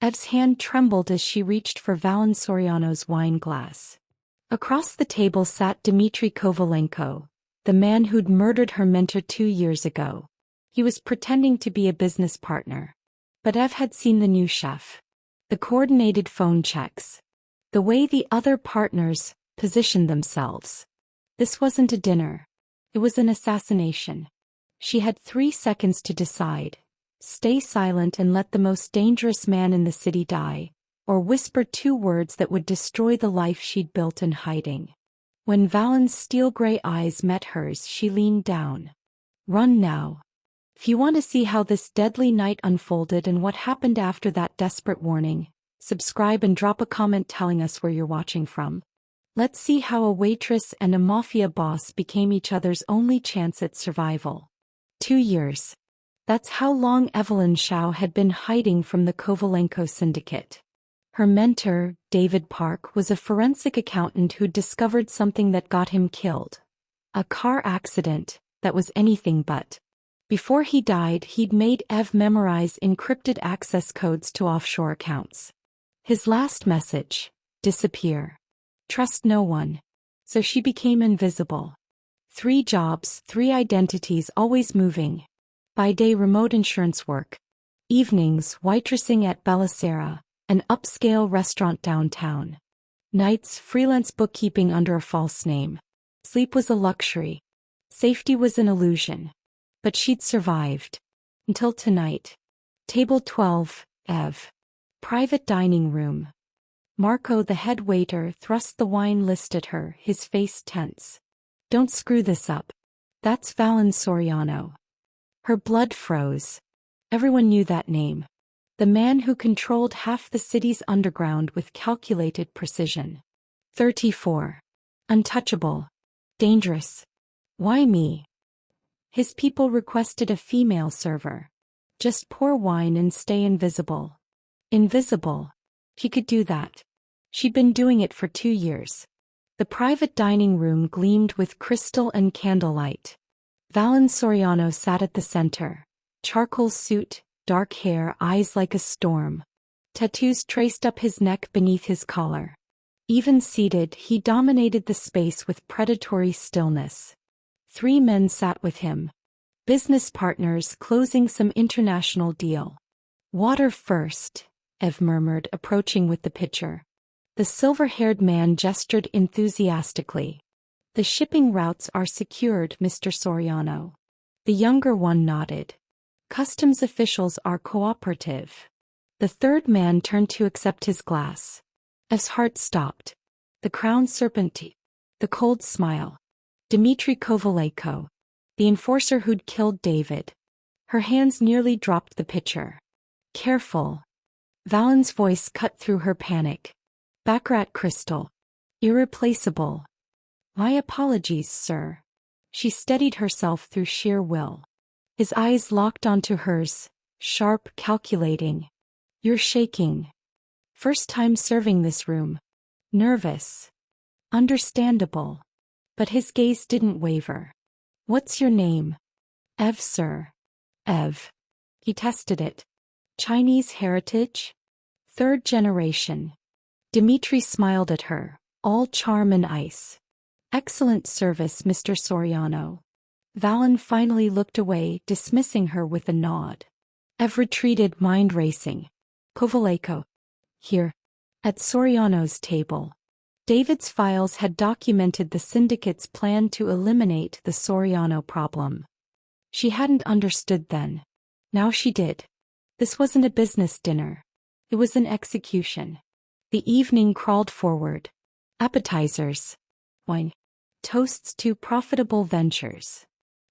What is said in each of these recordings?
Ev's hand trembled as she reached for Valen Soriano's wine glass. Across the table sat Dmitry Kovalenko, the man who'd murdered her mentor 2 years ago. He was pretending to be a business partner. But Ev had seen the new chef. The coordinated phone checks. The way the other partners positioned themselves. This wasn't a dinner. It was an assassination. She had 3 seconds to decide. Stay silent and let the most dangerous man in the city die, or whisper 2 words that would destroy the life she'd built in hiding. When Valen's steel-gray eyes met hers, she leaned down. Run now. If you want to see how this deadly night unfolded and what happened after that desperate warning, subscribe and drop a comment telling us where you're watching from. Let's see how a waitress and a mafia boss became each other's only chance at survival. 2 years. That's how long Evelyn Shao had been hiding from the Kovalenko syndicate. Her mentor, David Park, was a forensic accountant who discovered something that got him killed. A car accident that was anything but. Before he died, he'd made Ev memorize encrypted access codes to offshore accounts. His last message: disappear. Trust no one. So she became invisible. 3 jobs, 3 identities, always moving. By day, remote insurance work. Evenings, waitressing at Bellicera, an upscale restaurant downtown. Nights, freelance bookkeeping under a false name. Sleep was a luxury. Safety was an illusion. But she'd survived. Until tonight. Table 12, Ev. Private dining room. Marco, the head waiter, thrust the wine list at her, his face tense. Don't screw this up. That's Valen Soriano. Her blood froze. Everyone knew that name. The man who controlled half the city's underground with calculated precision. 34. Untouchable. Dangerous. Why me? His people requested a female server. Just pour wine and stay invisible. Invisible. She could do that. She'd been doing it for 2 years. The private dining room gleamed with crystal and candlelight. Valen Soriano sat at the center. Charcoal suit, dark hair, eyes like a storm. Tattoos traced up his neck beneath his collar. Even seated, he dominated the space with predatory stillness. 3 men sat with him. Business partners closing some international deal. Water first, Ev murmured, approaching with the pitcher. The silver-haired man gestured enthusiastically. The shipping routes are secured, Mr. Soriano. The younger one nodded. Customs officials are cooperative. The 3rd man turned to accept his glass. Ev's heart stopped. The crown serpent. The cold smile. Dmitry Kovalenko. The enforcer who'd killed David. Her hands nearly dropped the pitcher. Careful. Valen's voice cut through her panic. Baccarat crystal. Irreplaceable. My apologies, sir. She steadied herself through sheer will. His eyes locked onto hers, sharp, calculating. You're shaking. First time serving this room. Nervous. Understandable. But his gaze didn't waver. What's your name? Ev, sir. Ev. He tested it. Chinese heritage? 3rd generation. Dmitry smiled at her, all charm and ice. Excellent service, Mr. Soriano. Valen finally looked away, dismissing her with a nod. Ev retreated, mind racing. Kovalenko. Here. At Soriano's table. David's files had documented the syndicate's plan to eliminate the Soriano problem. She hadn't understood then. Now she did. This wasn't a business dinner. It was an execution. The evening crawled forward. Appetizers. Wine. Toasts to profitable ventures.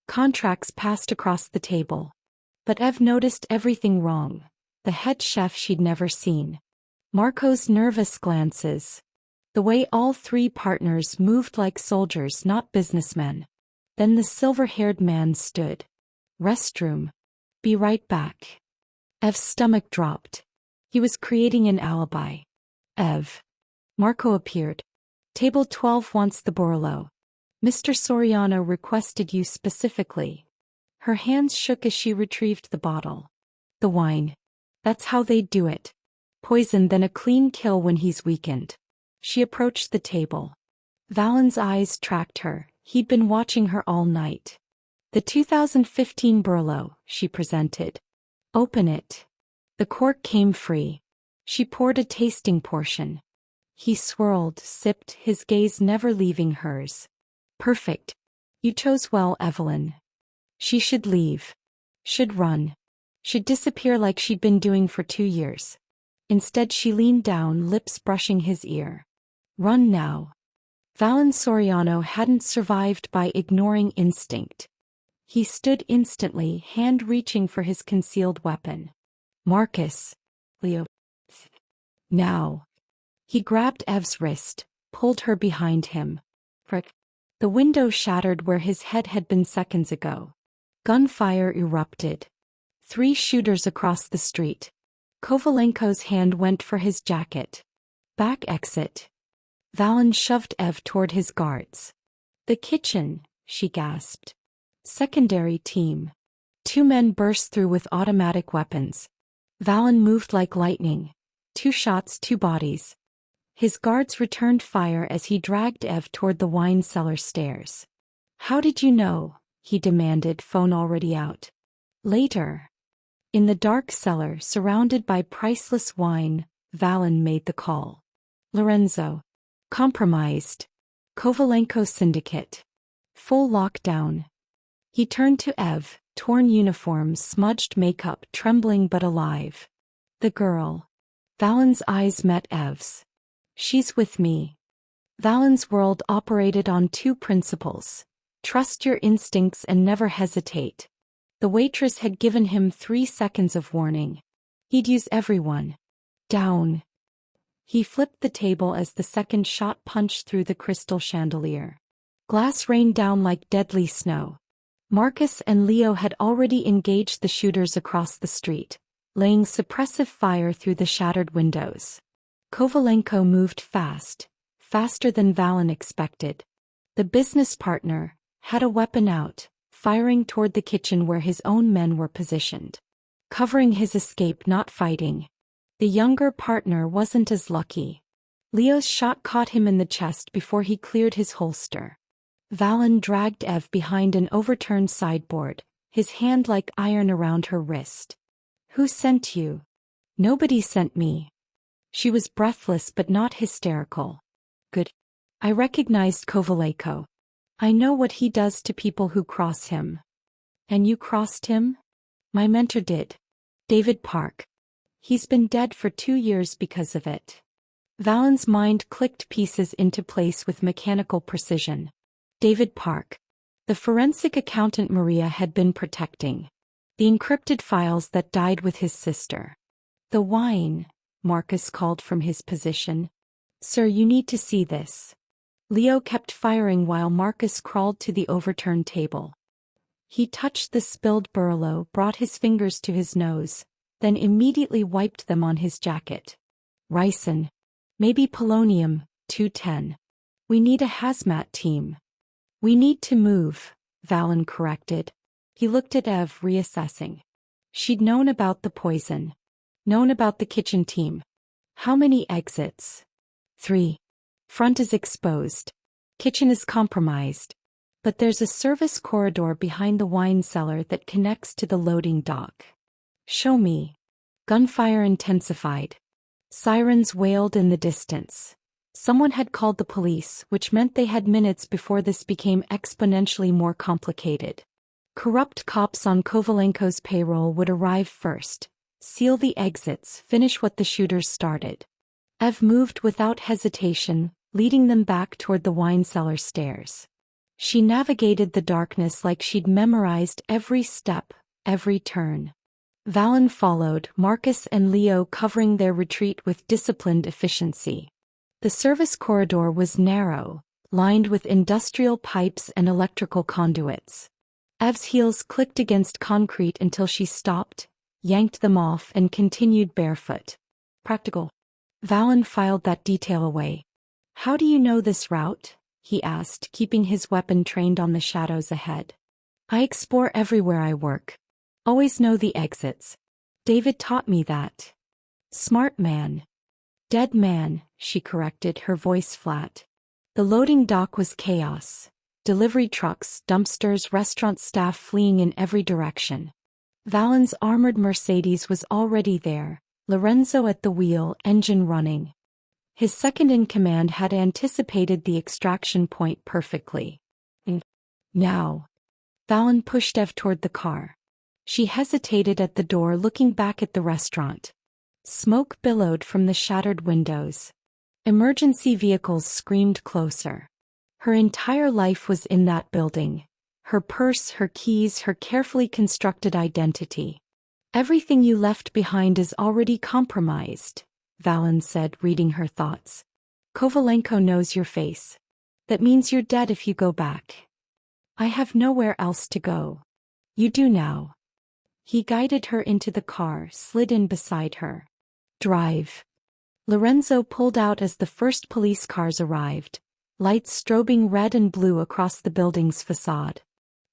Contracts passed across the table. But Ev noticed everything wrong. The head chef she'd never seen. Marco's nervous glances. The way all 3 partners moved like soldiers, not businessmen. Then the silver-haired man stood. Restroom. Be right back. Ev's stomach dropped. He was creating an alibi. Ev. Marco appeared. Table 12 wants the Borlo. Mr. Soriano requested you specifically. Her hands shook as she retrieved the bottle. The wine. That's how they do it. poison then a clean kill when he's weakened. She approached the table. Valen's eyes tracked her. He'd been watching her all night. The 2015 Burlo, she presented. Open it. The cork came free. She poured a tasting portion. He swirled, sipped, his gaze never leaving hers. Perfect. You chose well, Evelyn. She should leave. Should run. Should disappear like she'd been doing for 2 years. Instead she leaned down, lips brushing his ear. Run now. Valen Soriano hadn't survived by ignoring instinct. He stood instantly, hand reaching for his concealed weapon. Marcus. Leo. Now. He grabbed Ev's wrist, pulled her behind him. Frick. The window shattered where his head had been seconds ago. Gunfire erupted. 3 shooters across the street. Kovalenko's hand went for his jacket. Back exit. Valen shoved Ev toward his guards. The kitchen, she gasped. Secondary team. 2 men burst through with automatic weapons. Valen moved like lightning. 2 shots, 2 bodies. His guards returned fire as he dragged Ev toward the wine cellar stairs. How did you know? He demanded, phone already out. Later. In the dark cellar, surrounded by priceless wine, Valen made the call. Lorenzo. Compromised. Kovalenko syndicate. Full lockdown. He turned to Ev, torn uniform, smudged makeup, trembling but alive. The girl. Valen's eyes met Ev's. She's with me. Valen's world operated on 2 principles. Trust your instincts and never hesitate. The waitress had given him 3 seconds of warning. He'd use everyone. Down. He flipped the table as the second shot punched through the crystal chandelier. Glass rained down like deadly snow. Marcus and Leo had already engaged the shooters across the street, laying suppressive fire through the shattered windows. Kovalenko moved fast, faster than Valen expected. The business partner had a weapon out, firing toward the kitchen where his own men were positioned. Covering his escape, not fighting. The younger partner wasn't as lucky. Leo's shot caught him in the chest before he cleared his holster. Valen dragged Ev behind an overturned sideboard, his hand like iron around her wrist. Who sent you? Nobody sent me. She was breathless but not hysterical. Good. I recognized Kovalenko. I know what he does to people who cross him. And you crossed him? My mentor did. David Park. He's been dead for 2 years because of it. Valen's mind clicked pieces into place with mechanical precision. David Park. The forensic accountant Maria had been protecting. The encrypted files that died with his sister. The wine, Marcus called from his position. Sir, you need to see this. Leo kept firing while Marcus crawled to the overturned table. He touched the spilled Burlo, brought his fingers to his nose, then immediately wiped them on his jacket. Ricin. Maybe polonium, 210. We need a hazmat team. We need to move, Valen corrected. He looked at Ev, reassessing. She'd known about the poison. Known about the kitchen team. How many exits? 3. Front is exposed. Kitchen is compromised. But there's a service corridor behind the wine cellar that connects to the loading dock. Show me. Gunfire intensified. Sirens wailed in the distance. Someone had called the police, which meant they had minutes before this became exponentially more complicated. Corrupt cops on Kovalenko's payroll would arrive first, seal the exits, finish what the shooters started. Ev moved without hesitation, leading them back toward the wine cellar stairs. She navigated the darkness like she'd memorized every step, every turn. Valen followed, Marcus and Leo covering their retreat with disciplined efficiency. The service corridor was narrow, lined with industrial pipes and electrical conduits. Ev's heels clicked against concrete until she stopped, yanked them off and continued barefoot. Practical. Valen filed that detail away. How do you know this route? He asked, keeping his weapon trained on the shadows ahead. I explore everywhere I work. Always know the exits. David taught me that. Smart man. Dead man, she corrected, her voice flat. The loading dock was chaos. Delivery trucks, dumpsters, restaurant staff fleeing in every direction. Valen's armored Mercedes was already there, Lorenzo at the wheel, engine running. His second-in-command had anticipated the extraction point perfectly. Now. Valen pushed Ev toward the car. She hesitated at the door, looking back at the restaurant. Smoke billowed from the shattered windows. Emergency vehicles screamed closer. Her entire life was in that building. Her purse, her keys, her carefully constructed identity. Everything you left behind is already compromised, Valen said, reading her thoughts. Kovalenko knows your face. That means you're dead if you go back. I have nowhere else to go. You do now. He guided her into the car, slid in beside her. Drive. Lorenzo pulled out as the first police cars arrived, lights strobing red and blue across the building's facade.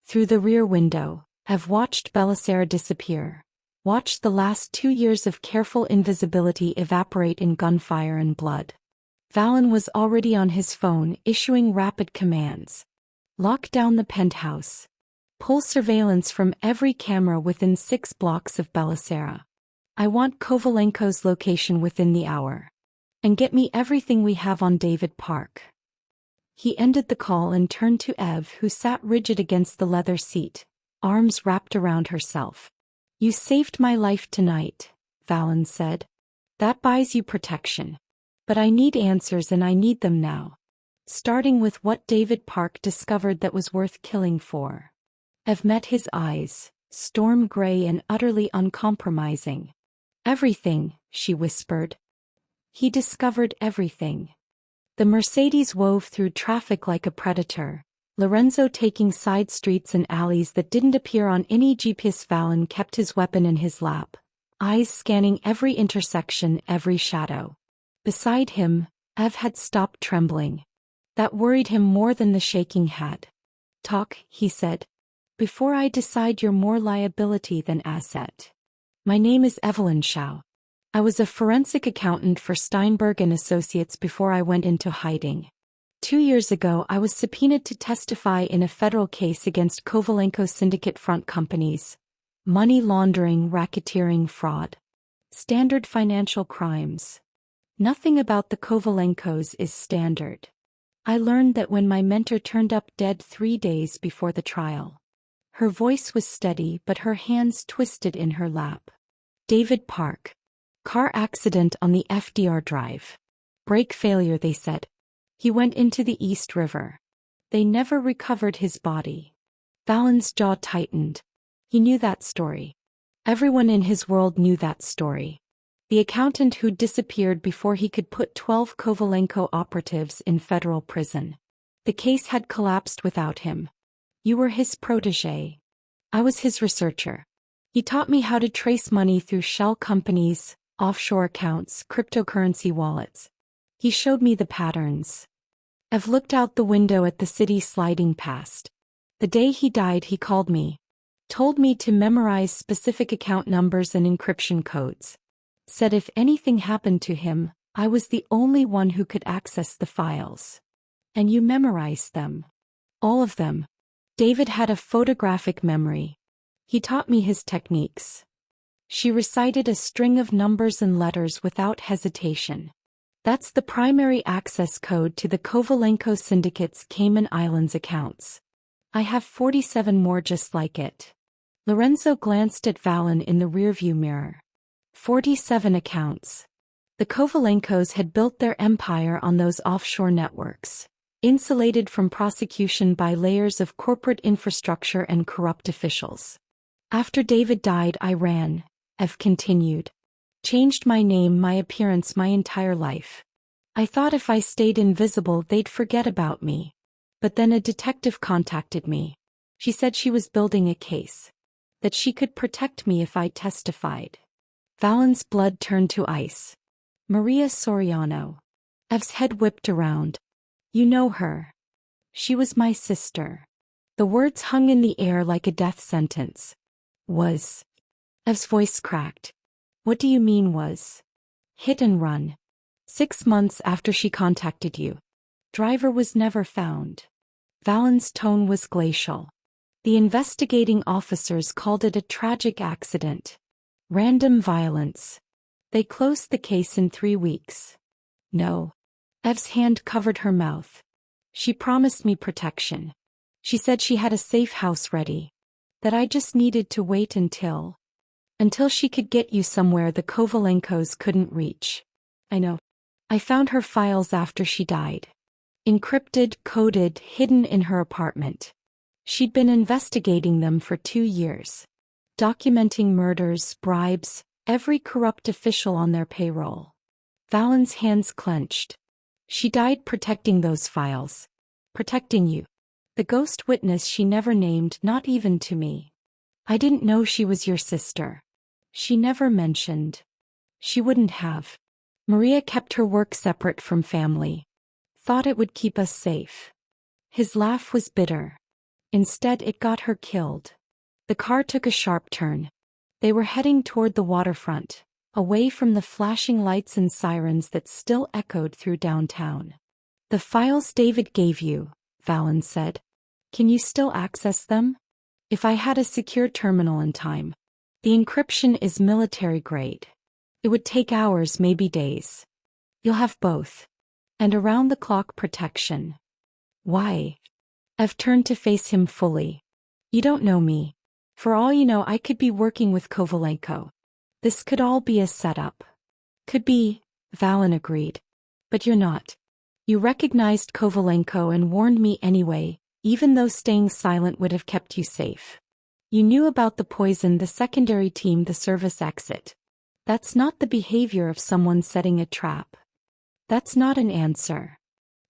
Through the rear window, Ev watched Belisara disappear, watched the last 2 years of careful invisibility evaporate in gunfire and blood. Valen was already on his phone, issuing rapid commands. Lock down the penthouse. Pull surveillance from every camera within 6 blocks of Belisara. I want Kovalenko's location within the hour. And get me everything we have on David Park. He ended the call and turned to Ev, who sat rigid against the leather seat, arms wrapped around herself. You saved my life tonight, Valen said. That buys you protection. But I need answers, and I need them now. Starting with what David Park discovered that was worth killing for. Ev met his eyes, storm gray and utterly uncompromising. Everything, she whispered. He discovered everything. The Mercedes wove through traffic like a predator, Lorenzo taking side streets and alleys that didn't appear on any GPS. Valen kept his weapon in his lap, eyes scanning every intersection, every shadow. Beside him, Ev had stopped trembling. That worried him more than the shaking had. Talk, he said. Before I decide, you're more liability than asset. My name is Evelyn Shao. I was a forensic accountant for Steinberg and Associates before I went into hiding. 2 years ago I was subpoenaed to testify in a federal case against Kovalenko syndicate front companies. Money laundering, racketeering, fraud. Standard financial crimes. Nothing about the Kovalenkos is standard. I learned that when my mentor turned up dead 3 days before the trial. Her voice was steady, but her hands twisted in her lap. David Park. Car accident on the FDR Drive. Brake failure, they said. He went into the East River. They never recovered his body. Valen's jaw tightened. He knew that story. Everyone in his world knew that story. The accountant who disappeared before he could put 12 Kovalenko operatives in federal prison. The case had collapsed without him. You were his protégé. I was his researcher. He taught me how to trace money through shell companies, offshore accounts, cryptocurrency wallets. He showed me the patterns. I've looked out the window at the city sliding past. The day he died, he called me. Told me to memorize specific account numbers and encryption codes. Said if anything happened to him, I was the only one who could access the files. And you memorized them. All of them. David had a photographic memory. He taught me his techniques. She recited a string of numbers and letters without hesitation. That's the primary access code to the Kovalenko syndicate's Cayman Islands accounts. I have 47 more just like it. Lorenzo glanced at Valen in the rearview mirror. 47 accounts. The Kovalenkos had built their empire on those offshore networks, insulated from prosecution by layers of corporate infrastructure and corrupt officials. After David died, I ran, Ev continued. Changed my name, my appearance, my entire life. I thought if I stayed invisible, they'd forget about me. But then a detective contacted me. She said she was building a case. That she could protect me if I testified. Valen's blood turned to ice. Maria Soriano. Ev's head whipped around. You know her. She was my sister. The words hung in the air like a death sentence. Was. Ev's voice cracked. What do you mean was? Hit and run. 6 months after she contacted you. Driver was never found. Valen's tone was glacial. The investigating officers called it a tragic accident. Random violence. They closed the case in 3 weeks. No. Ev's hand covered her mouth. She promised me protection. She said she had a safe house ready. That I just needed to wait until she could get you somewhere the Kovalenkos couldn't reach. I know. I found her files after she died. Encrypted, coded, hidden in her apartment. She'd been investigating them for 2 years. Documenting murders, bribes, every corrupt official on their payroll. Valen's hands clenched. She died protecting those files. Protecting you. The ghost witness she never named, not even to me. I didn't know she was your sister. She never mentioned. She wouldn't have. Maria kept her work separate from family. Thought it would keep us safe. His laugh was bitter. Instead, it got her killed. The car took a sharp turn. They were heading toward the waterfront, away from the flashing lights and sirens that still echoed through downtown. The files David gave you, Valen said. Can you still access them? If I had a secure terminal in time. The encryption is military grade. It would take hours, maybe days. You'll have both. And around-the-clock protection. Why? Ev turned to face him fully. You don't know me. For all you know, I could be working with Kovalenko. This could all be a setup. Could be, Valen agreed. But you're not. You recognized Kovalenko and warned me anyway, even though staying silent would have kept you safe. You knew about the poison, the secondary team, the service exit. That's not the behavior of someone setting a trap. That's not an answer.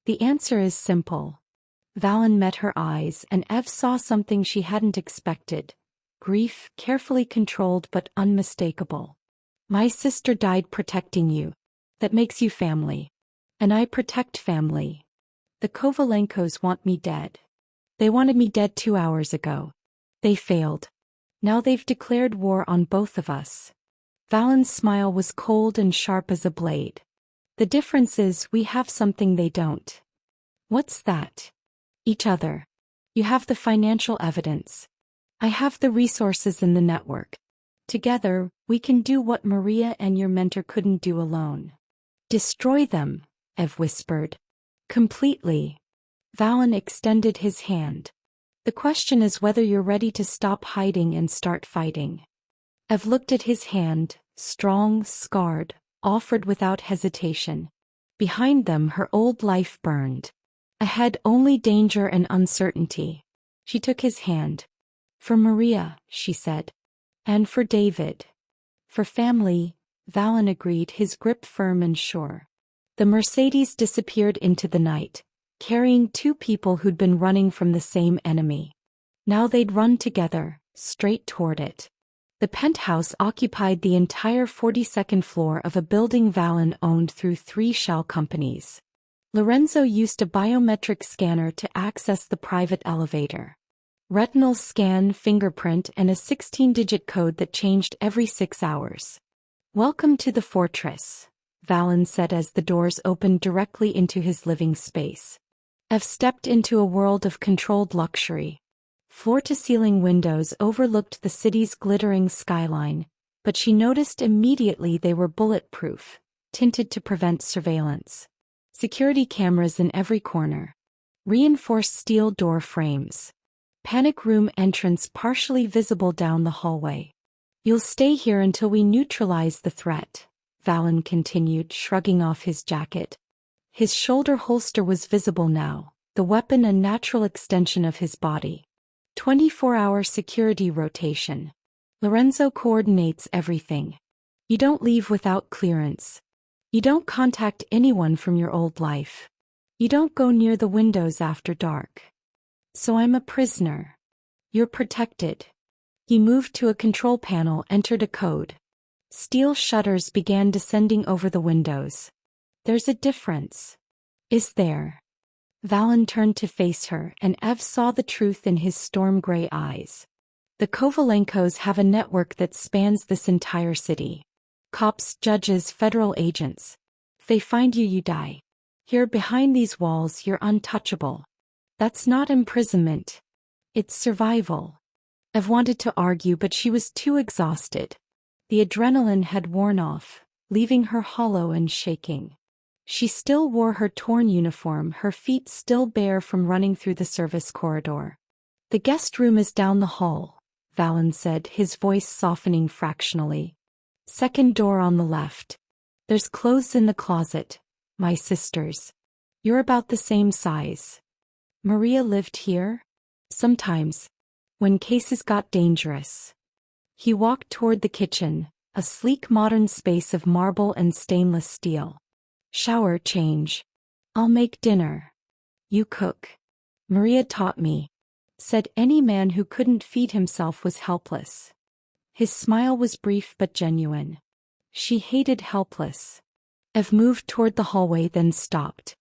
The answer is simple. Valen met her eyes, and Ev saw something she hadn't expected. Grief, carefully controlled but unmistakable. My sister died protecting you. That makes you family. And I protect family. The Kovalenkos want me dead. They wanted me dead 2 hours ago. They failed. Now they've declared war on both of us. Valen's smile was cold and sharp as a blade. The difference is we have something they don't. What's that? Each other. You have the financial evidence. I have the resources in the network. Together, we can do what Maria and your mentor couldn't do alone. Destroy them, Ev whispered. Completely. Valen extended his hand. The question is whether you're ready to stop hiding and start fighting. Ev looked at his hand, strong, scarred, offered without hesitation. Behind them her old life burned. Ahead only danger and uncertainty. She took his hand. For Maria, she said. And for David. For family, Valen agreed, his grip firm and sure. The Mercedes disappeared into the night, carrying 2 people who'd been running from the same enemy. Now they'd run together, straight toward it. The penthouse occupied the entire 42nd floor of a building Valen owned through 3 shell companies. Lorenzo used a biometric scanner to access the private elevator. Retinal scan, fingerprint, and a 16-digit code that changed every 6 hours. Welcome to the fortress, Valen said as the doors opened directly into his living space. Ev stepped into a world of controlled luxury. Floor-to-ceiling windows overlooked the city's glittering skyline, but she noticed immediately they were bulletproof, tinted to prevent surveillance. Security cameras in every corner. Reinforced steel door frames. Panic room entrance partially visible down the hallway. You'll stay here until we neutralize the threat, Valen continued, shrugging off his jacket. His shoulder holster was visible now, the weapon a natural extension of his body. 24-hour security rotation. Lorenzo coordinates everything. You don't leave without clearance. You don't contact anyone from your old life. You don't go near the windows after dark. So I'm a prisoner. You're protected. He moved to a control panel, entered a code. Steel shutters began descending over the windows. There's a difference. Is there? Valen turned to face her, and Ev saw the truth in his storm-gray eyes. The Kovalenkos have a network that spans this entire city. Cops, judges, federal agents. If they find you, you die. Here behind these walls, you're untouchable. That's not imprisonment. It's survival. Ev wanted to argue, but she was too exhausted. The adrenaline had worn off, leaving her hollow and shaking. She still wore her torn uniform, her feet still bare from running through the service corridor. The guest room is down the hall, Valen said, his voice softening fractionally. Second door on the left. There's clothes in the closet, my sister's. You're about the same size. Maria lived here? Sometimes. When cases got dangerous. He walked toward the kitchen, a sleek modern space of marble and stainless steel. Shower, change. I'll make dinner. You cook. Maria taught me. Said any man who couldn't feed himself was helpless. His smile was brief but genuine. She hated helpless. Ev moved toward the hallway, then stopped.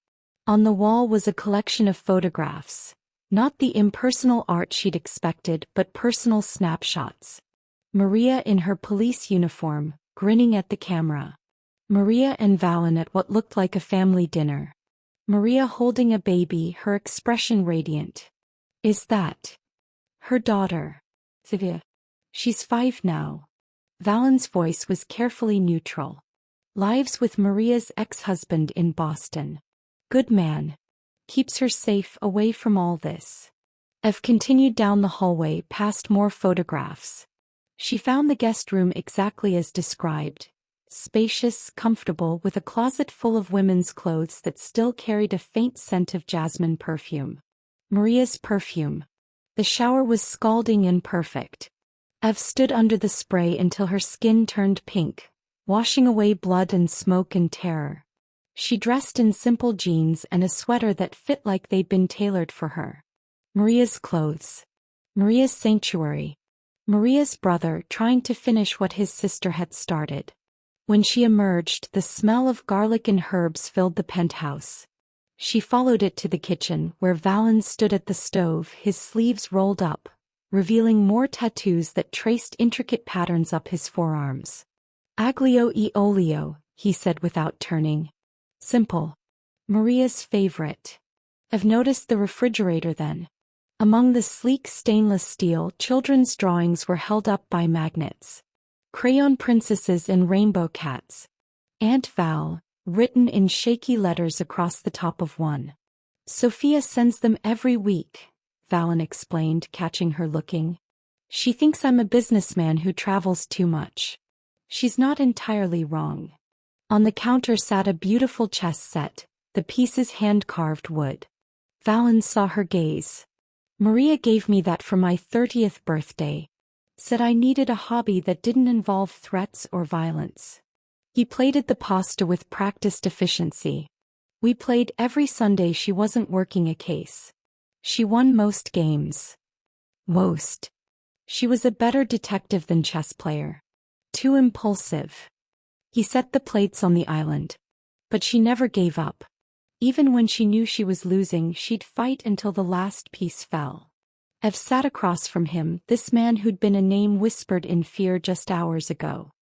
On the wall was a collection of photographs. Not the impersonal art she'd expected, but personal snapshots. Maria in her police uniform, grinning at the camera. Maria and Valen at what looked like a family dinner. Maria holding a baby, her expression radiant. Is that her daughter? Sylvia. She's 5 now. Valen's voice was carefully neutral. Lives with Maria's ex-husband in Boston. Good man. Keeps her safe away from all this. Ev continued down the hallway past more photographs. She found the guest room exactly as described. Spacious, comfortable, with a closet full of women's clothes that still carried a faint scent of jasmine perfume. Maria's perfume. The shower was scalding and perfect. Ev stood under the spray until her skin turned pink, washing away blood and smoke and terror. She dressed in simple jeans and a sweater that fit like they'd been tailored for her. Maria's clothes. Maria's sanctuary. Maria's brother trying to finish what his sister had started. When she emerged, the smell of garlic and herbs filled the penthouse. She followed it to the kitchen, where Valen stood at the stove, his sleeves rolled up, revealing more tattoos that traced intricate patterns up his forearms. Aglio e olio, he said without turning. Simple. Maria's favorite. I've noticed the refrigerator then. Among the sleek stainless steel, children's drawings were held up by magnets. Crayon princesses and rainbow cats. Aunt Val, written in shaky letters across the top of one. Sophia sends them every week, Valen explained, catching her looking. She thinks I'm a businessman who travels too much. She's not entirely wrong. On the counter sat a beautiful chess set, the pieces hand-carved wood. Valen saw her gaze. Maria gave me that for my 30th birthday. Said I needed a hobby that didn't involve threats or violence. He plated the pasta with practiced efficiency. We played every Sunday she wasn't working a case. She won most games. Most. She was a better detective than chess player. Too impulsive. He set the plates on the island. But she never gave up. Even when she knew she was losing, she'd fight until the last piece fell. Ev sat across from him, this man who'd been a name whispered in fear just hours ago.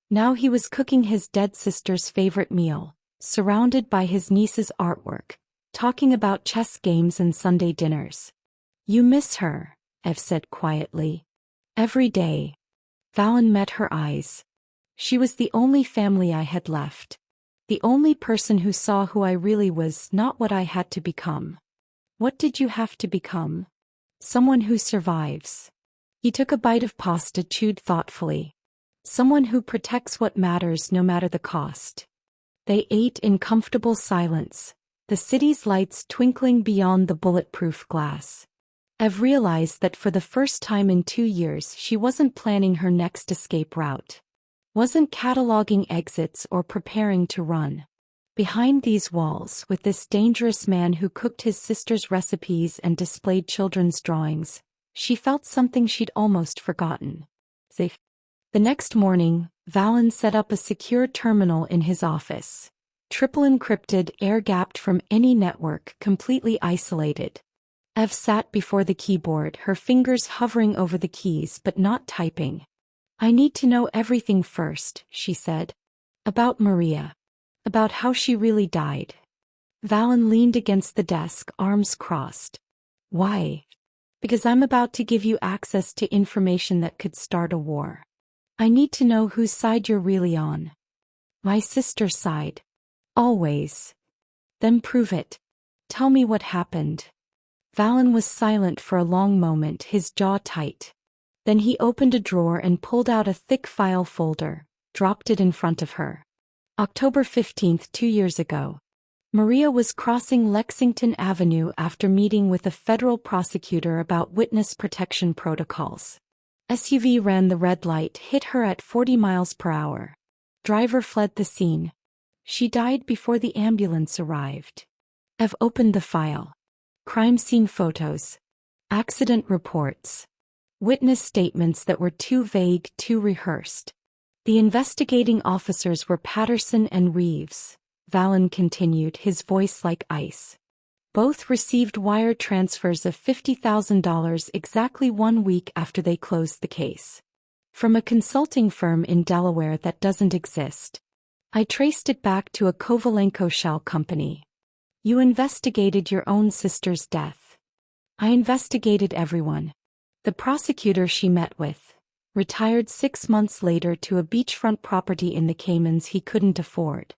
Now he was cooking his dead sister's favorite meal, surrounded by his niece's artwork, talking about chess games and Sunday dinners. You miss her, Ev said quietly. Every day. Valen met her eyes. She was the only family I had left. The only person who saw who I really was, not what I had to become. What did you have to become? Someone who survives. He took a bite of pasta, chewed thoughtfully. Someone who protects what matters no matter the cost. They ate in comfortable silence, the city's lights twinkling beyond the bulletproof glass. Ev realized that for the first time in 2 years she wasn't planning her next escape route. Wasn't cataloging exits or preparing to run. Behind these walls, with this dangerous man who cooked his sister's recipes and displayed children's drawings, she felt something she'd almost forgotten. Safe. The next morning, Valen set up a secure terminal in his office. Triple encrypted, air-gapped from any network, completely isolated. Ev sat before the keyboard, her fingers hovering over the keys but not typing. I need to know everything first, she said. About Maria. About how she really died. Valen leaned against the desk, arms crossed. Why? Because I'm about to give you access to information that could start a war. I need to know whose side you're really on. My sister's side. Always. Then prove it. Tell me what happened. Valen was silent for a long moment, his jaw tight. Then he opened a drawer and pulled out a thick file folder, dropped it in front of her. October 15th, 2 years ago. Maria was crossing Lexington Avenue after meeting with a federal prosecutor about witness protection protocols. SUV ran the red light, hit her at 40 miles per hour. Driver fled the scene. She died before the ambulance arrived. Ev opened the file. Crime scene photos. Accident reports. Witness statements that were too vague, too rehearsed. The investigating officers were Patterson and Reeves. Valen continued, his voice like ice. Both received wire transfers of $50,000 exactly 1 week after they closed the case. From a consulting firm in Delaware that doesn't exist. I traced it back to a Kovalenko shell company. You investigated your own sister's death. I investigated everyone. The prosecutor she met with. Retired 6 months later to a beachfront property in the Caymans he couldn't afford.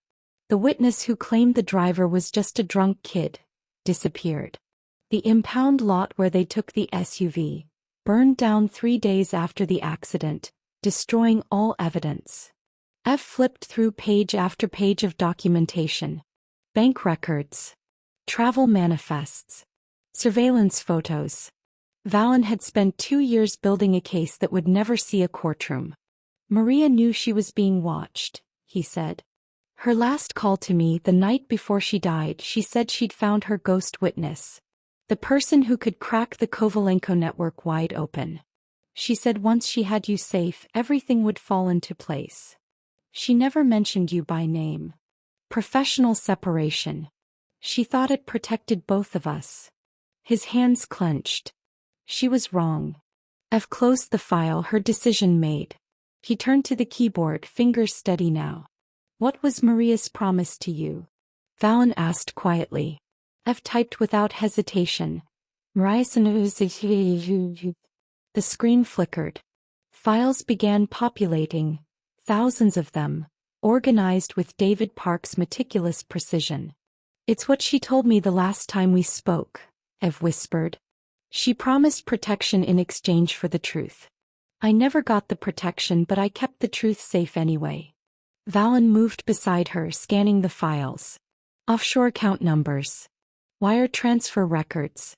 The witness who claimed the driver was just a drunk kid. Disappeared. The impound lot where they took the SUV. Burned down 3 days after the accident, destroying all evidence. F flipped through page after page of documentation. Bank records. Travel manifests. Surveillance photos. Valen had spent 2 years building a case that would never see a courtroom. Maria knew she was being watched, he said. Her last call to me the night before she died, she said she'd found her ghost witness. The person who could crack the Kovalenko network wide open. She said once she had you safe, everything would fall into place. She never mentioned you by name. Professional separation. She thought it protected both of us. His hands clenched. She was wrong. Ev closed the file, her decision made. He turned to the keyboard, fingers steady now. What was Maria's promise to you? Valen asked quietly. Ev typed without hesitation. The screen flickered. Files began populating, thousands of them, organized with David Park's meticulous precision. It's what she told me the last time we spoke, Ev whispered. She promised protection in exchange for the truth. I never got the protection, but I kept the truth safe anyway. Valen moved beside her, scanning the files. Offshore account numbers. Wire transfer records.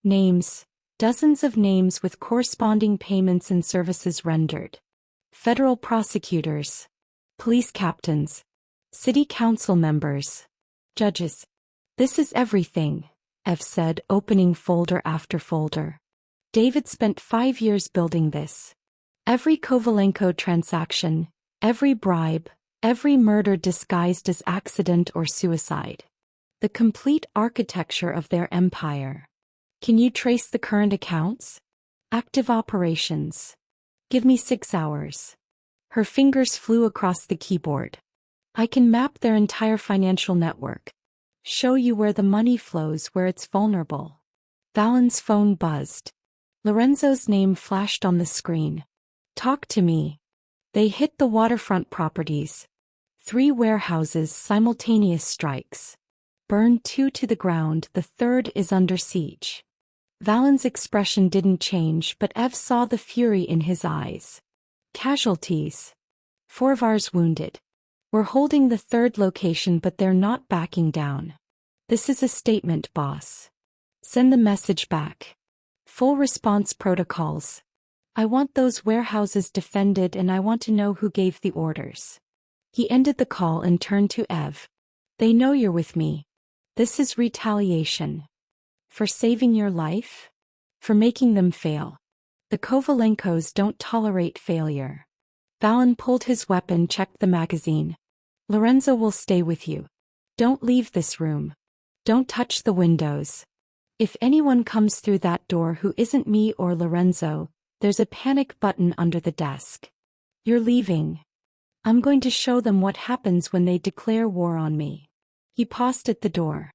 Names. Dozens of names with corresponding payments and services rendered. Federal prosecutors. Police captains. City council members. Judges. This is everything, Ev said, opening folder after folder. David spent 5 years building this. Every Kovalenko transaction, every bribe, every murder disguised as accident or suicide. The complete architecture of their empire. Can you trace the current accounts? Active operations. Give me 6 hours. Her fingers flew across the keyboard. I can map their entire financial network. Show you where the money flows, where it's vulnerable. Valen's phone buzzed. Lorenzo's name flashed on the screen. Talk to me. They hit the waterfront properties. 3 warehouses, simultaneous strikes. Burned 2 to the ground, the 3rd is under siege. Valen's expression didn't change, but Ev saw the fury in his eyes. Casualties. 4 of ours wounded. We're holding the 3rd location, but they're not backing down. This is a statement, boss. Send the message back. Full response protocols. I want those warehouses defended, and I want to know who gave the orders. He ended the call and turned to Ev. They know you're with me. This is retaliation. For saving your life? For making them fail. The Kovalenkos don't tolerate failure. Valen pulled his weapon, checked the magazine. Lorenzo will stay with you. Don't leave this room. Don't touch the windows. If anyone comes through that door who isn't me or Lorenzo, there's a panic button under the desk. You're leaving. I'm going to show them what happens when they declare war on me. He paused at the door.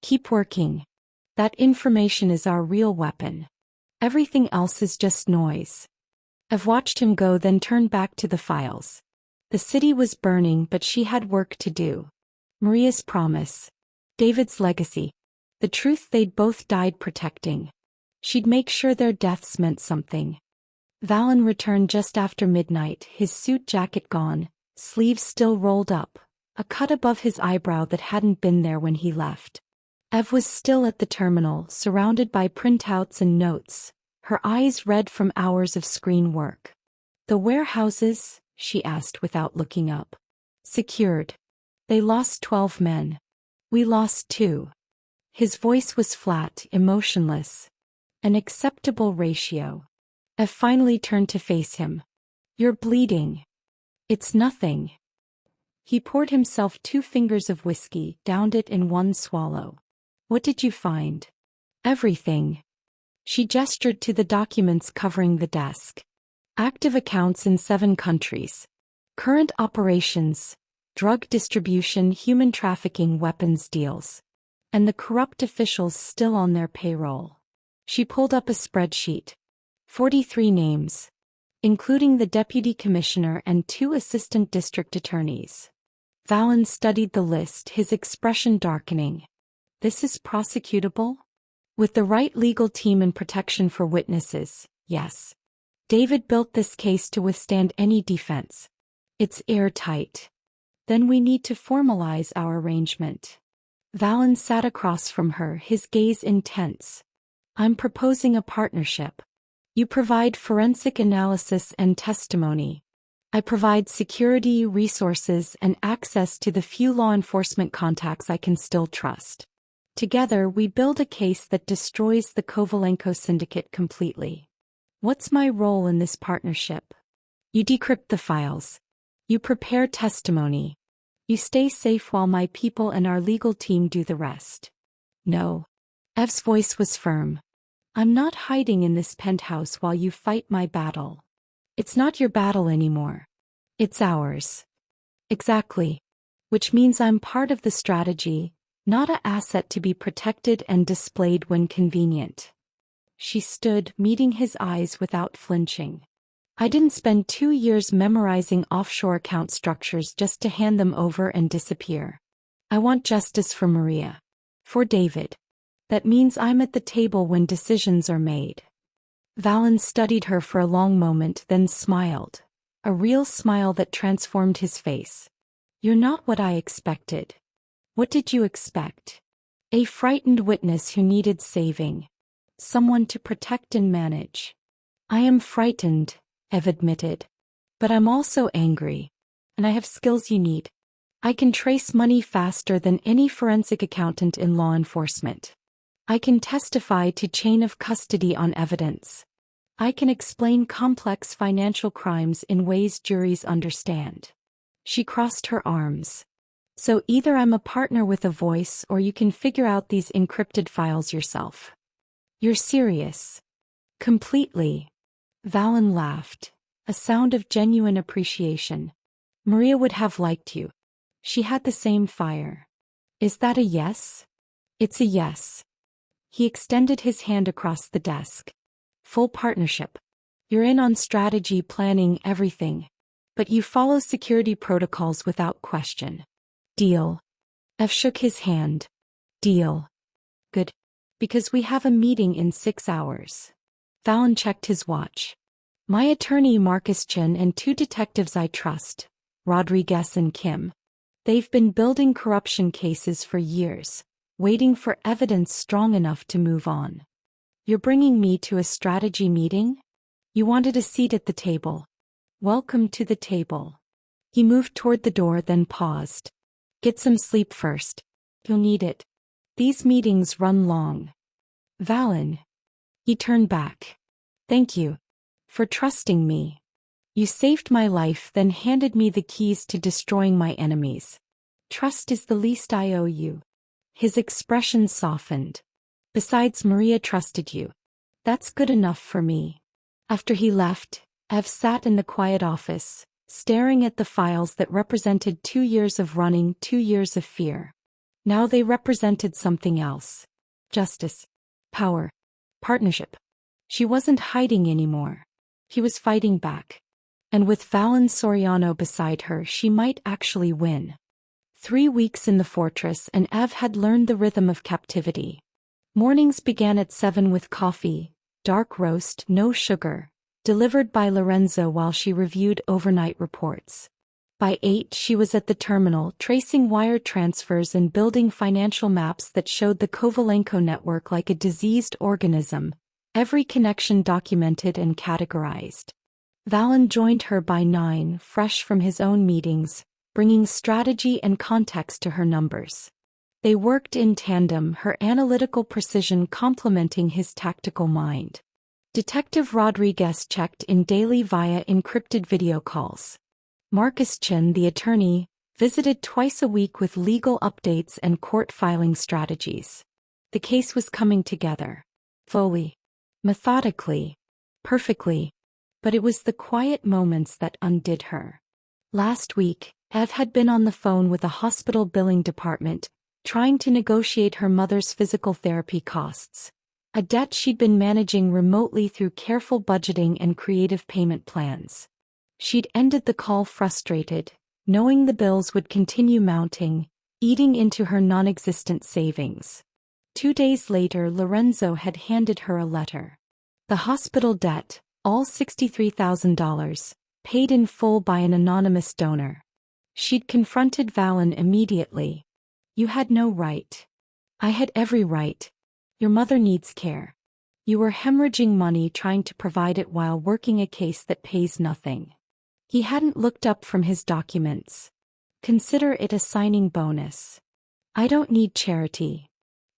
Keep working. That information is our real weapon. Everything else is just noise. I've watched him go, then turn back to the files. The city was burning, but she had work to do. Maria's promise. David's legacy. The truth they'd both died protecting. She'd make sure their deaths meant something. Valen returned just after midnight, his suit jacket gone, sleeves still rolled up, a cut above his eyebrow that hadn't been there when he left. Ev was still at the terminal, surrounded by printouts and notes, her eyes red from hours of screen work. The warehouses, she asked without looking up. Secured. They lost 12 men. We lost 2. His voice was flat, emotionless. An acceptable ratio. Ev finally turned to face him. You're bleeding. It's nothing. He poured himself 2 fingers of whiskey, downed it in one swallow. What did you find? Everything. She gestured to the documents covering the desk. Active accounts in 7 countries. Current operations, drug distribution, human trafficking, weapons deals. And the corrupt officials still on their payroll. She pulled up a spreadsheet. 43 names. Including the deputy commissioner and 2 assistant district attorneys. Valen studied the list, his expression darkening. This is prosecutable? With the right legal team and protection for witnesses, yes. David built this case to withstand any defense. It's airtight. Then we need to formalize our arrangement. Valen sat across from her, his gaze intense. I'm proposing a partnership. You provide forensic analysis and testimony. I provide security, resources, and access to the few law enforcement contacts I can still trust. Together, we build a case that destroys the Kovalenko syndicate completely. What's my role in this partnership? You decrypt the files. You prepare testimony. You stay safe while my people and our legal team do the rest. No. Ev's voice was firm. I'm not hiding in this penthouse while you fight my battle. It's not your battle anymore. It's ours. Exactly. Which means I'm part of the strategy, not an asset to be protected and displayed when convenient. She stood, meeting his eyes without flinching. I didn't spend 2 years memorizing offshore account structures just to hand them over and disappear. I want justice for Maria. For David. That means I'm at the table when decisions are made. Valen studied her for a long moment, then smiled. A real smile that transformed his face. You're not what I expected. What did you expect? A frightened witness who needed saving. Someone to protect and manage. I am frightened, Ev admitted. But I'm also angry. And I have skills you need. I can trace money faster than any forensic accountant in law enforcement. I can testify to chain of custody on evidence. I can explain complex financial crimes in ways juries understand. She crossed her arms. So either I'm a partner with a voice or you can figure out these encrypted files yourself. You're serious. Completely. Valen laughed, a sound of genuine appreciation. Maria would have liked you. She had the same fire. Is that a yes? It's a yes. He extended his hand across the desk. Full partnership. You're in on strategy, planning, everything. But you follow security protocols without question. Deal. Ev shook his hand. Deal. Good. Because we have a meeting in 6 hours. Valen checked his watch. My attorney Marcus Chen and 2 detectives I trust, Rodriguez and Kim. They've been building corruption cases for years, waiting for evidence strong enough to move on. You're bringing me to a strategy meeting? You wanted a seat at the table. Welcome to the table. He moved toward the door, then paused. Get some sleep first. You'll need it. These meetings run long. Valen. He turned back. Thank you. For trusting me. You saved my life, then handed me the keys to destroying my enemies. Trust is the least I owe you. His expression softened. Besides, Maria trusted you. That's good enough for me. After he left, Ev sat in the quiet office, staring at the files that represented 2 years of running, 2 years of fear. Now they represented something else. Justice. Power. Partnership. She wasn't hiding anymore. He was fighting back. And with Valen Soriano beside her, she might actually win. 3 weeks in the fortress and Ev had learned the rhythm of captivity. Mornings began at 7 with coffee, dark roast, no sugar, delivered by Lorenzo while she reviewed overnight reports. By 8 she was at the terminal, tracing wire transfers and building financial maps that showed the Kovalenko network like a diseased organism, every connection documented and categorized. Valen joined her by 9, fresh from his own meetings, bringing strategy and context to her numbers. They worked in tandem, her analytical precision complementing his tactical mind. Detective Rodriguez checked in daily via encrypted video calls. Marcus Chin, the attorney, visited twice a week with legal updates and court filing strategies. The case was coming together. Fully. Methodically. Perfectly. But it was the quiet moments that undid her. Last week, Ev had been on the phone with a hospital billing department, trying to negotiate her mother's physical therapy costs, a debt she'd been managing remotely through careful budgeting and creative payment plans. She'd ended the call frustrated, knowing the bills would continue mounting, eating into her non-existent savings. 2 days later, Lorenzo had handed her a letter. The hospital debt, all $63,000, paid in full by an anonymous donor. She'd confronted Valen immediately. "You had no right." "I had every right. Your mother needs care. You were hemorrhaging money trying to provide it while working a case that pays nothing." He hadn't looked up from his documents. "Consider it a signing bonus." "I don't need charity."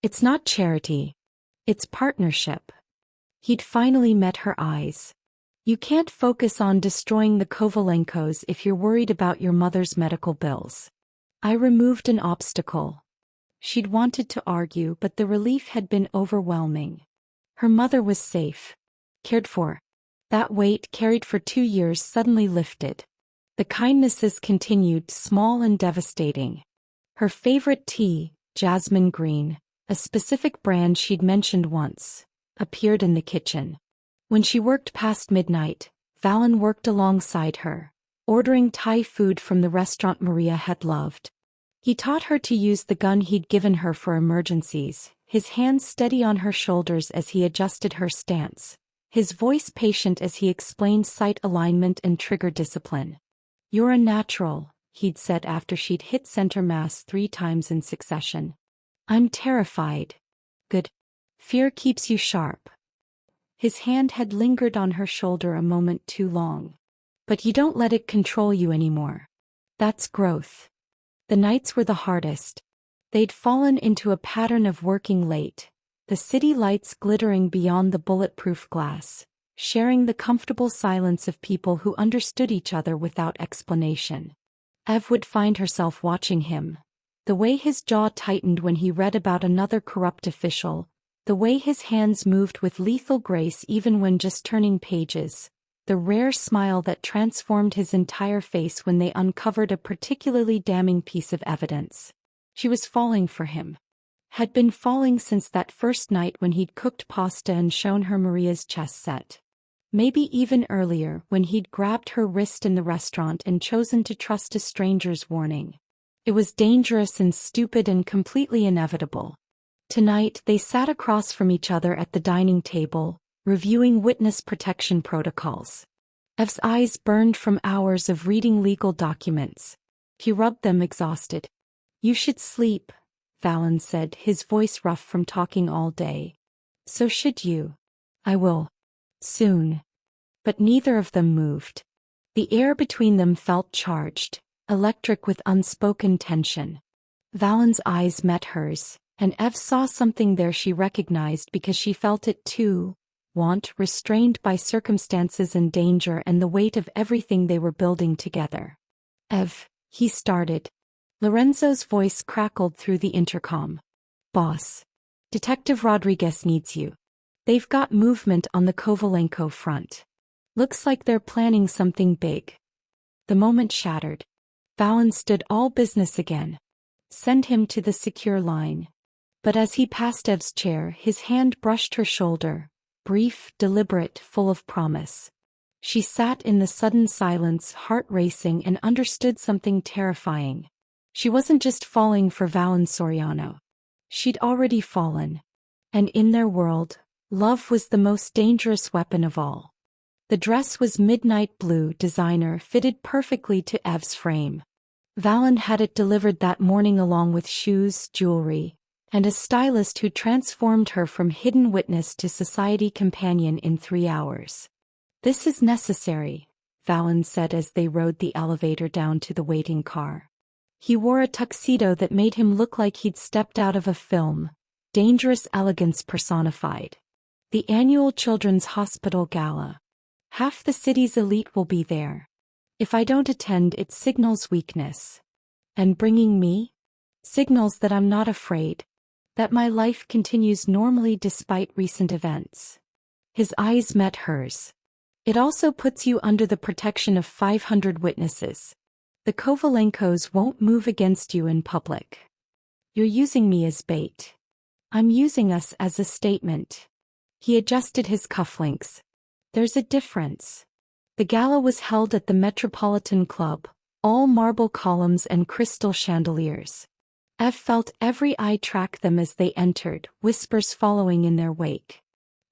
"It's not charity. It's partnership." He'd finally met her eyes. "You can't focus on destroying the Kovalenkos if you're worried about your mother's medical bills." I removed an obstacle. She'd wanted to argue, but the relief had been overwhelming. Her mother was safe. Cared for. That weight carried for 2 years suddenly lifted. The kindnesses continued, small and devastating. Her favorite tea, jasmine green, a specific brand she'd mentioned once, appeared in the kitchen. When she worked past midnight, Valen worked alongside her, ordering Thai food from the restaurant Maria had loved. He taught her to use the gun he'd given her for emergencies, his hands steady on her shoulders as he adjusted her stance, his voice patient as he explained sight alignment and trigger discipline. "You're a natural," he'd said after she'd hit center mass 3 times in succession. "I'm terrified." "Good. Fear keeps you sharp." His hand had lingered on her shoulder a moment too long. "But you don't let it control you anymore. That's growth." The nights were the hardest. They'd fallen into a pattern of working late, the city lights glittering beyond the bulletproof glass, sharing the comfortable silence of people who understood each other without explanation. Ev would find herself watching him. The way his jaw tightened when he read about another corrupt official, the way his hands moved with lethal grace even when just turning pages, the rare smile that transformed his entire face when they uncovered a particularly damning piece of evidence. She was falling for him. Had been falling since that first night when he'd cooked pasta and shown her Maria's chess set. Maybe even earlier when he'd grabbed her wrist in the restaurant and chosen to trust a stranger's warning. It was dangerous and stupid and completely inevitable. Tonight they sat across from each other at the dining table, reviewing witness protection protocols. Ev's eyes burned from hours of reading legal documents. He rubbed them exhausted. "You should sleep," Valen said, his voice rough from talking all day. "So should you." "I will. Soon." But neither of them moved. The air between them felt charged, electric with unspoken tension. Valen's eyes met hers, and Ev saw something there she recognized because she felt it too. Want, restrained by circumstances and danger and the weight of everything they were building together. "Ev," he started. Lorenzo's voice crackled through the intercom. "Boss. Detective Rodriguez needs you. They've got movement on the Kovalenko front. Looks like they're planning something big." The moment shattered. Valen stood all business again. Send him to the secure line. But as he passed Ev's chair, his hand brushed her shoulder, brief, deliberate, full of promise. She sat in the sudden silence, heart racing, and understood something terrifying. She wasn't just falling for Valen Soriano. She'd already fallen. And in their world, love was the most dangerous weapon of all. The dress was midnight blue designer, fitted perfectly to Ev's frame. Valen had it delivered that morning along with shoes, jewelry, and a stylist who transformed her from hidden witness to society companion in 3 hours. This is necessary, Valen said as they rode the elevator down to the waiting car. He wore a tuxedo that made him look like he'd stepped out of a film, dangerous elegance personified. The annual Children's Hospital Gala. Half the city's elite will be there. If I don't attend, it signals weakness. And bringing me? Signals that I'm not afraid. That my life continues normally despite recent events. His eyes met hers. It also puts you under the protection of 500 witnesses. The Kovalenkos won't move against you in public. You're using me as bait. I'm using us as a statement. He adjusted his cufflinks. There's a difference. The gala was held at the Metropolitan Club, all marble columns and crystal chandeliers. Ev felt every eye track them as they entered, whispers following in their wake.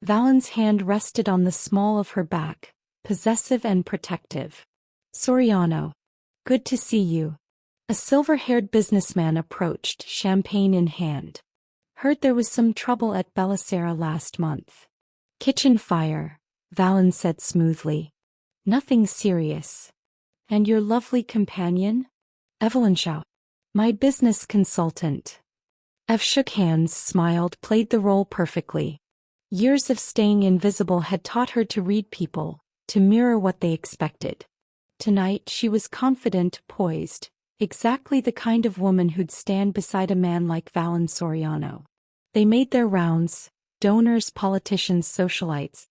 Valen's hand rested on the small of her back, possessive and protective. Soriano. Good to see you. A silver-haired businessman approached, champagne in hand. Heard there was some trouble at Bellicera last month. Kitchen fire, Valen said smoothly. Nothing serious. And your lovely companion? Evelyn Shaw. My business consultant. Ev shook hands, smiled, played the role perfectly. Years of staying invisible had taught her to read people, to mirror what they expected. Tonight she was confident, poised, exactly the kind of woman who'd stand beside a man like Valen Soriano. They made their rounds, donors, politicians, socialites.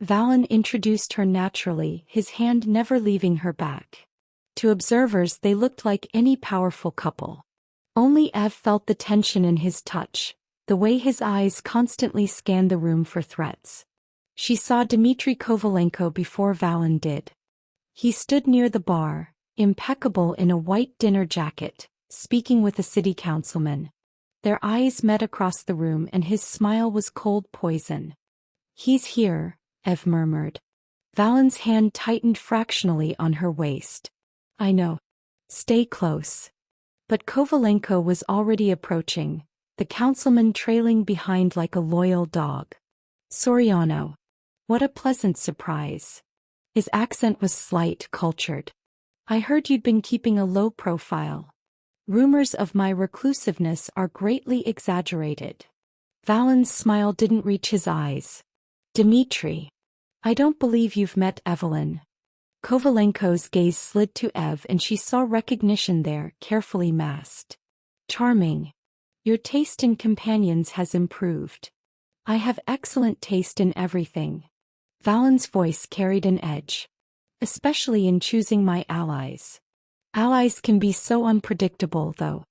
Valen introduced her naturally, his hand never leaving her back. To observers they looked like any powerful couple. Only Ev felt the tension in his touch, the way his eyes constantly scanned the room for threats. She saw Dmitry Kovalenko before Valen did. He stood near the bar, impeccable in a white dinner jacket, speaking with a city councilman. Their eyes met across the room and his smile was cold poison. He's here, Ev murmured. Valen's hand tightened fractionally on her waist. I know. Stay close. But Kovalenko was already approaching, the councilman trailing behind like a loyal dog. Soriano. What a pleasant surprise. His accent was slight, cultured. I heard you'd been keeping a low profile. Rumors of my reclusiveness are greatly exaggerated. Valen's smile didn't reach his eyes. Dmitry. I don't believe you've met Evelyn. Kovalenko's gaze slid to Ev and she saw recognition there, carefully masked. Charming. Your taste in companions has improved. I have excellent taste in everything. Valen's voice carried an edge. Especially in choosing my allies. Allies can be so unpredictable, though.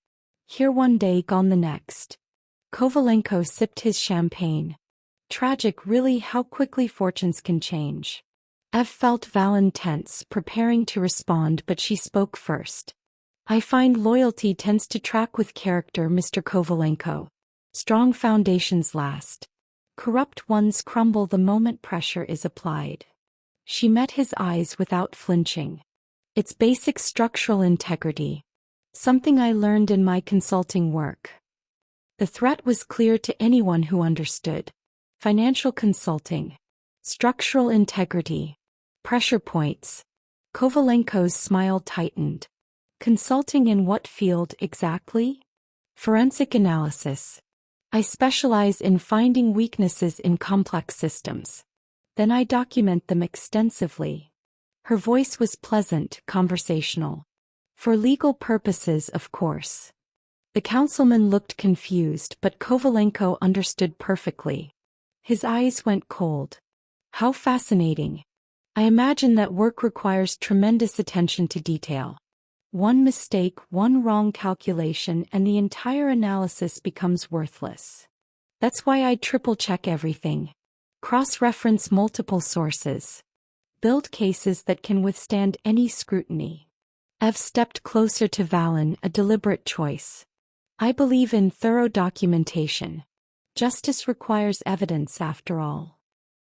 Here one day, gone the next. Kovalenko sipped his champagne. Tragic, really, how quickly fortunes can change. Ev felt Valen tense, preparing to respond, but she spoke first. I find loyalty tends to track with character, Mr. Kovalenko. Strong foundations last. Corrupt ones crumble the moment pressure is applied. She met his eyes without flinching. It's basic structural integrity. Something I learned in my consulting work. The threat was clear to anyone who understood. Financial consulting. Structural integrity. Pressure points. Kovalenko's smile tightened. Consulting in what field exactly? Forensic analysis. I specialize in finding weaknesses in complex systems. Then I document them extensively. Her voice was pleasant, conversational. For legal purposes, of course. The councilman looked confused, but Kovalenko understood perfectly. His eyes went cold. How fascinating. I imagine that work requires tremendous attention to detail. One mistake, one wrong calculation, and the entire analysis becomes worthless. That's why I triple-check everything. Cross-reference multiple sources. Build cases that can withstand any scrutiny. Ev stepped closer to Valen, a deliberate choice. I believe in thorough documentation. Justice requires evidence, after all.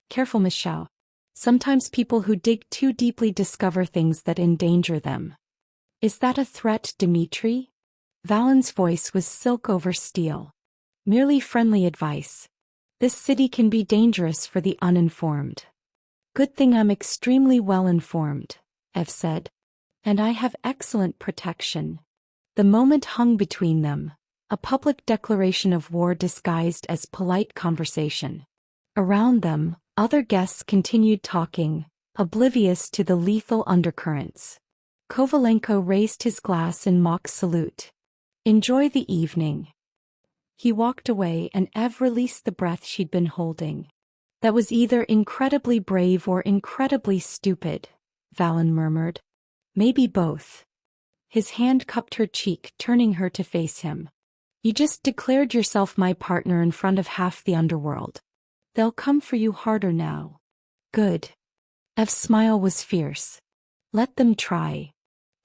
Careful, Miss Xiao. Sometimes people who dig too deeply discover things that endanger them. Is that a threat, Dimitri? Valen's voice was silk over steel. Merely friendly advice. This city can be dangerous for the uninformed. Good thing I'm extremely well informed, Ev said. And I have excellent protection. The moment hung between them, a public declaration of war disguised as polite conversation. Around them, other guests continued talking, oblivious to the lethal undercurrents. Kovalenko raised his glass in mock salute. Enjoy the evening. He walked away and Ev released the breath she'd been holding. That was either incredibly brave or incredibly stupid, Valen murmured. Maybe both. His hand cupped her cheek, turning her to face him. You just declared yourself my partner in front of half the underworld. They'll come for you harder now. Good. Ev's smile was fierce. Let them try.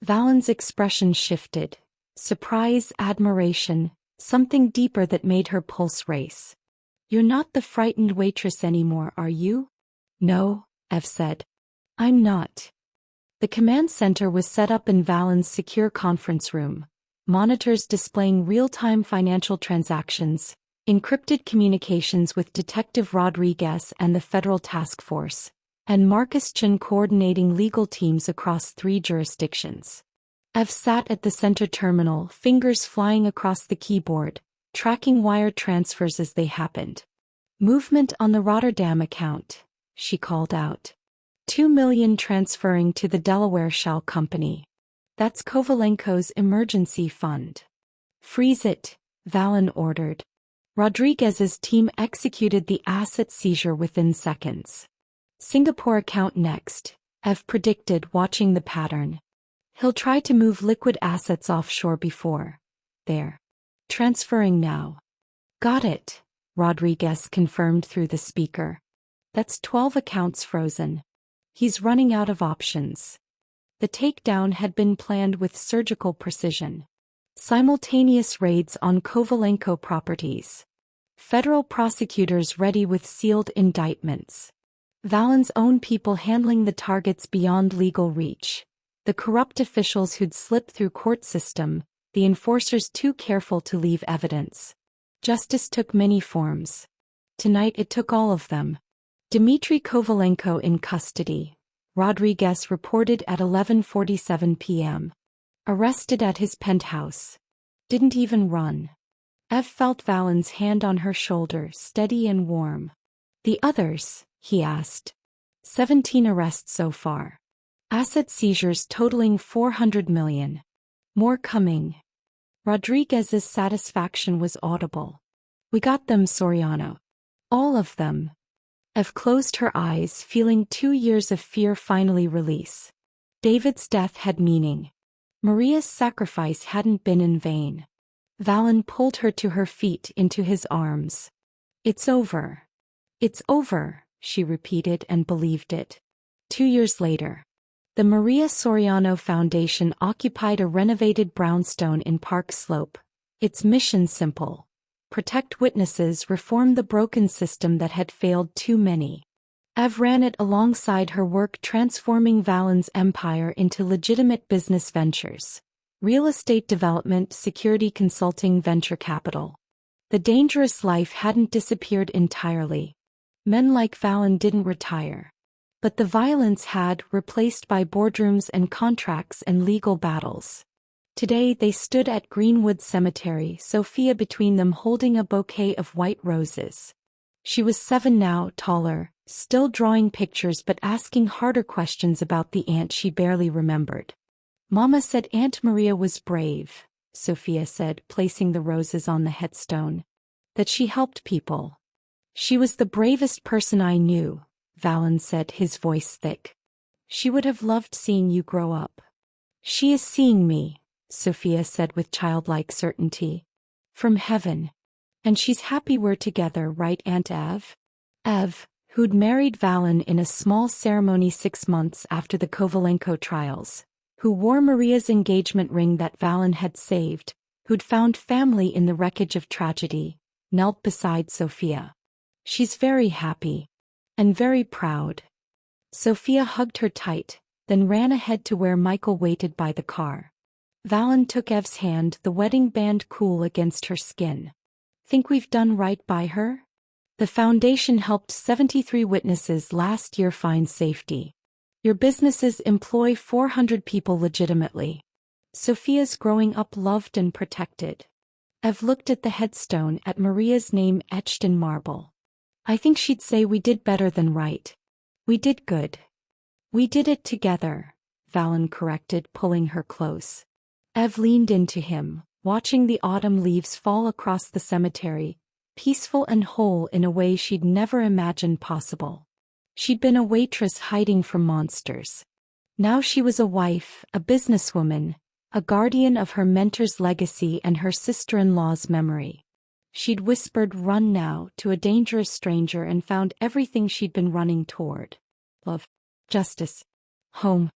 Valen's expression shifted. Surprise, admiration, something deeper that made her pulse race. You're not the frightened waitress anymore, are you? No, Ev said. I'm not. The command center was set up in Valen's secure conference room. Monitors displaying real-time financial transactions, encrypted communications with Detective Rodriguez and the Federal Task Force, and Marcus Chen coordinating legal teams across 3 jurisdictions. Ev sat at the center terminal, fingers flying across the keyboard, tracking wire transfers as they happened. Movement on the Rotterdam account, she called out. 2 million transferring to the Delaware Shell Company. That's Kovalenko's emergency fund. Freeze it, Valen ordered. Rodriguez's team executed the asset seizure within seconds. Singapore account next, Ev predicted, watching the pattern. He'll try to move liquid assets offshore before. There. Transferring now. Got it, Rodriguez confirmed through the speaker. That's 12 accounts frozen. He's running out of options. The takedown had been planned with surgical precision. Simultaneous raids on Kovalenko properties. Federal prosecutors ready with sealed indictments. Valen's own people handling the targets beyond legal reach. The corrupt officials who'd slipped through court system, the enforcers too careful to leave evidence. Justice took many forms. Tonight it took all of them. Dmitry Kovalenko in custody. Rodriguez reported at 11:47 p.m. Arrested at his penthouse. Didn't even run. Ev felt Valen's hand on her shoulder, steady and warm. The others, he asked. 17 arrests so far. Asset seizures totaling 400 million. More coming. Rodriguez's satisfaction was audible. We got them, Soriano. All of them. Ev closed her eyes, feeling 2 years of fear finally release. David's death had meaning. Maria's sacrifice hadn't been in vain. Valen pulled her to her feet, into his arms. It's over. It's over, she repeated and believed it. 2 years later. The Maria Soriano Foundation occupied a renovated brownstone in Park Slope. Its mission simple. Protect witnesses, reform the broken system that had failed too many. Ev ran it alongside her work transforming Valen's empire into legitimate business ventures. Real estate development, security consulting, venture capital. The dangerous life hadn't disappeared entirely. Men like Valen didn't retire. But the violence had, replaced by boardrooms and contracts and legal battles. Today they stood at Greenwood Cemetery, Sophia between them holding a bouquet of white roses. She was 7 now, taller, still drawing pictures but asking harder questions about the aunt she barely remembered. Mama said Aunt Maria was brave, Sophia said, placing the roses on the headstone. That she helped people. She was the bravest person I knew, Valen said, his voice thick. She would have loved seeing you grow up. She is seeing me, Sophia said with childlike certainty. From heaven. And she's happy we're together, right, Aunt Ev? Ev, who'd married Valen in a small ceremony 6 months after the Kovalenko trials, who wore Maria's engagement ring that Valen had saved, who'd found family in the wreckage of tragedy, knelt beside Sophia. She's very happy. And very proud. Sophia hugged her tight, then ran ahead to where Michael waited by the car. Valen took Ev's hand, the wedding band cool against her skin. Think we've done right by her? The foundation helped 73 witnesses last year find safety. Your businesses employ 400 people legitimately. Sophia's growing up loved and protected. Ev looked at the headstone, at Maria's name etched in marble. I think she'd say we did better than right. We did good. We did it together, Valen corrected, pulling her close. Ev leaned into him, watching the autumn leaves fall across the cemetery, peaceful and whole in a way she'd never imagined possible. She'd been a waitress hiding from monsters. Now she was a wife, a businesswoman, a guardian of her mentor's legacy and her sister-in-law's memory. She'd whispered "run now" to a dangerous stranger and found everything she'd been running toward. Love. Justice. Home.